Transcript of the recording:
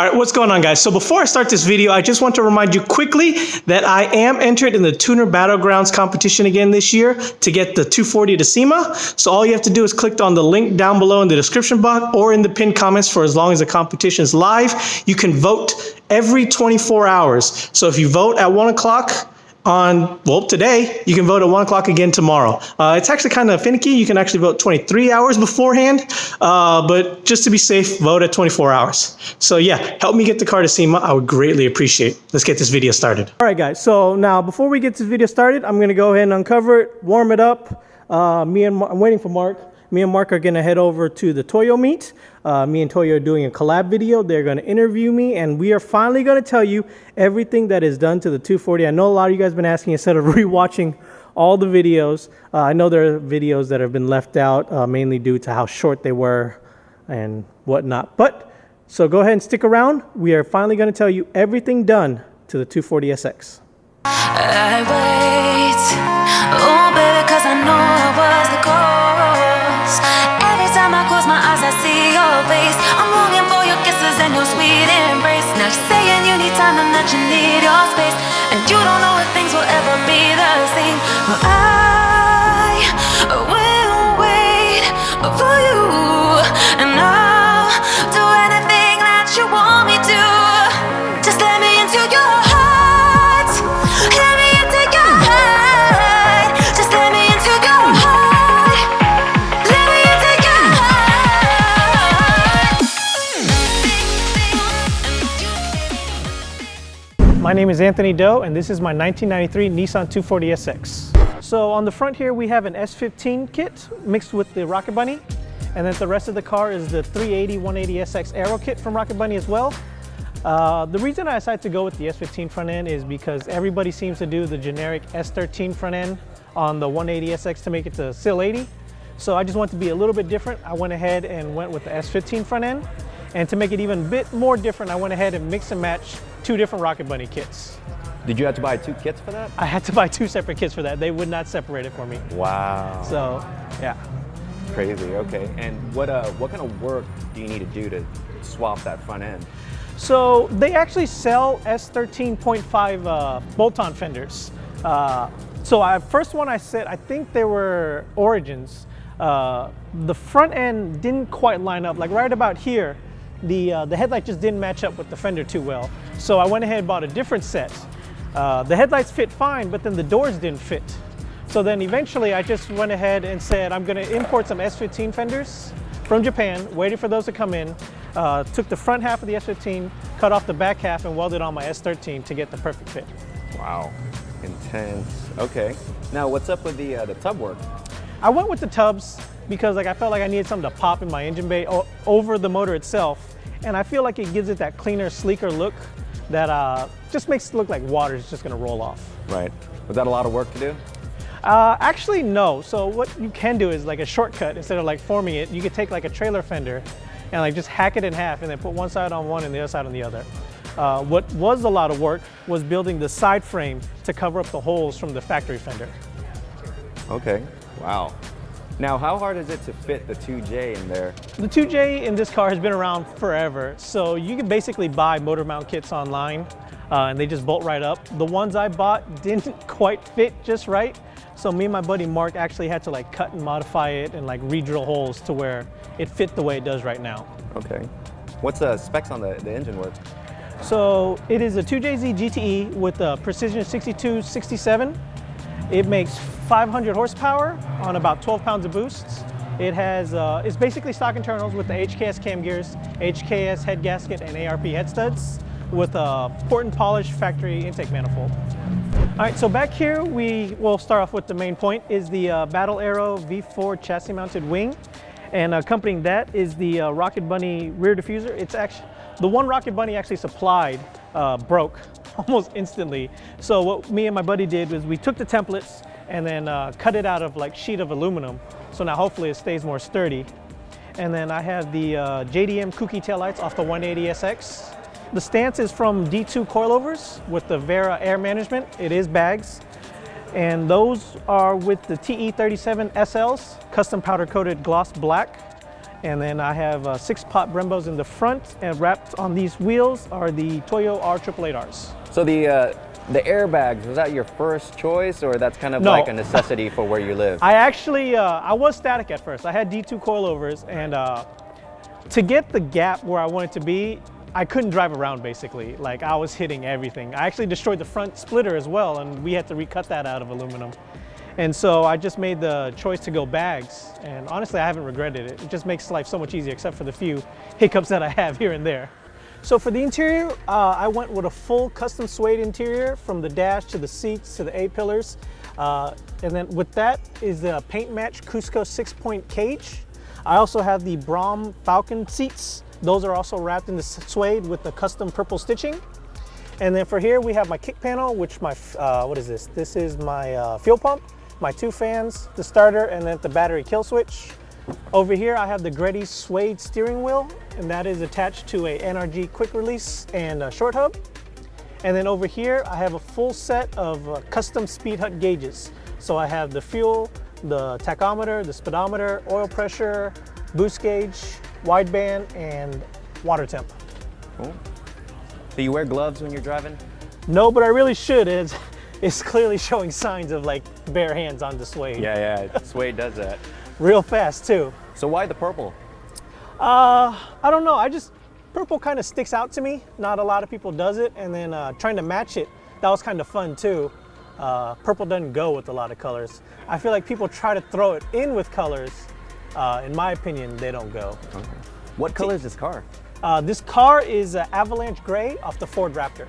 All right, what's going on, guys? So before I start this video, I just want to remind you quickly that I am entered in the Tuner Battlegrounds competition again this year to get the 240 to SEMA. So all you have to do is click on the link down below in the description box or in the pinned comments for as long as the competition is live. You can vote every 24 hours. So if you vote at 1 o'clock on, well, today, you can vote at 1 o'clock again tomorrow. It's actually kind of finicky. You can actually vote 23 hours beforehand, but just to be safe, vote at 24 hours. So yeah, help me get the car to SEMA. I would greatly appreciate it. Let's get this video started. All right, guys. So now, before we get this video started, I'm going to go ahead and uncover it, warm it up. I'm waiting for Mark. Me and Mark are going to head over to the Toyo meet. Me and Toyo are doing a collab video. They're going to interview me, and we are finally going to tell you everything that is done to the 240. I know a lot of you guys have been asking instead of rewatching all the videos. I know there are videos that have been left out, mainly due to how short they were and whatnot. But, so go ahead and stick around. We are finally going to tell you everything done to the 240SX. I wait, oh baby, 'cause I know I was the cause. Every time I close my eyes, I see your face. I'm longing for your kisses and your sweet embrace. Now you're saying you need time and that you need your space, and you don't know if things will ever be the same. Well, I will wait for you, and I'll do anything that you want me to. Just let me into your heart. Let me into your heart. Just let me into your heart. Let me into your heart. My name is Anthony Doe, and this is my 1993 Nissan 240SX. So on the front here, we have an S15 kit mixed with the Rocket Bunny, and then the rest of the car is the 380 180SX Aero kit from Rocket Bunny as well. The reason I decided to go with the S15 front end is because everybody seems to do the generic S13 front end on the 180SX to make it to Sileighty. So I just wanted to be a little bit different. I went ahead and went with the S15 front end. And to make it even a bit more different, I went ahead and mix and match two different Rocket Bunny kits. Did you have to buy two kits for that? I had to buy two separate kits for that. They would not separate it for me. Wow. So, yeah. Crazy, okay. And what kind of work do you need to do to swap that front end? So they actually sell S13.5 bolt-on fenders. So first one I said, I think they were Origins. The front end didn't quite line up. Like right about here, the headlight just didn't match up with the fender too well. So I went ahead and bought a different set. The headlights fit fine, but then the doors didn't fit. So then eventually I just went ahead and said, I'm gonna import some S15 fenders from Japan, waited for those to come in, took the front half of the S15, cut off the back half, and welded on my S13 to get the perfect fit. Wow, intense. Okay. Now, what's up with the tub work? I went with the tubs because I felt like I needed something to pop in my engine bay over the motor itself, and I feel like it gives it that cleaner, sleeker look that just makes it look like water is just going to roll off. Right. Was that a lot of work to do? Actually, no. So what you can do is like a shortcut. Instead of like forming it, you could take like a trailer fender and like just hack it in half and then put one side on one and the other side on the other. What was a lot of work was building the side frame to cover up the holes from the factory fender. Okay, wow. Now, how hard is it to fit the 2J in there? The 2J in this car has been around forever. So you can basically buy motor mount kits online and they just bolt right up. The ones I bought didn't quite fit just right. So me and my buddy Mark actually had to like cut and modify it and like re-drill holes to where it fit the way it does right now. Okay. What's the specs on the engine work? So it is a 2JZ GTE with a Precision 6267. It makes 500 horsepower on about 12 pounds of boosts. It has, it's basically stock internals with the HKS cam gears, HKS head gasket, and ARP head studs with a port and polish factory intake manifold. All right, so back here we will start off with the main point is the Battle Aero V4 chassis mounted wing. And accompanying that is the Rocket Bunny rear diffuser. It's actually, the one Rocket Bunny actually supplied broke almost instantly. So what me and my buddy did was we took the templates and then cut it out of like sheet of aluminum. So now hopefully it stays more sturdy. And then I have the JDM Kooky taillights off the 180SX. The stance is from D2 coilovers with the Vera air management. It is bags. And those are with the TE37 SLs, custom powder coated gloss black. And then I have 6-pot Brembos in the front, and wrapped on these wheels are the Toyo R888Rs. So the airbags, was that your first choice, or that's kind of No. like a necessity for where you live? I actually, I was static at first. I had D2 coilovers, and to get the gap where I wanted to be, I couldn't drive around basically. Like, I was hitting everything. I actually destroyed the front splitter as well, and we had to recut that out of aluminum. And so I just made the choice to go bags, and honestly, I haven't regretted it. It just makes life so much easier, except for the few hiccups that I have here and there. So for the interior, I went with a full custom suede interior, from the dash to the seats to the A-pillars. And then with that is the paint match Cusco 6-point cage. I also have the Brom Falcon seats. Those are also wrapped in the suede with the custom purple stitching. And then for here, we have my kick panel, which what is this? This is my fuel pump, my 2 fans, the starter, and then the battery kill switch. Over here, I have the Greddy suede steering wheel, and that is attached to a NRG quick release and a short hub. And then over here, I have a full set of custom speed hut gauges. So I have the fuel, the tachometer, the speedometer, oil pressure, boost gauge, wideband, and water temp. Cool. Do you wear gloves when you're driving? No, but I really should. It's clearly showing signs of like bare hands on the suede. Yeah, Suede does that. Real fast too. So why the purple? I don't know. Purple kind of sticks out to me. Not a lot of people does it. And then trying to match it, that was kind of fun too. Purple doesn't go with a lot of colors. I feel like people try to throw it in with colors. In my opinion, they don't go. Okay. What color is this car? This car is Avalanche Gray off the Ford Raptor.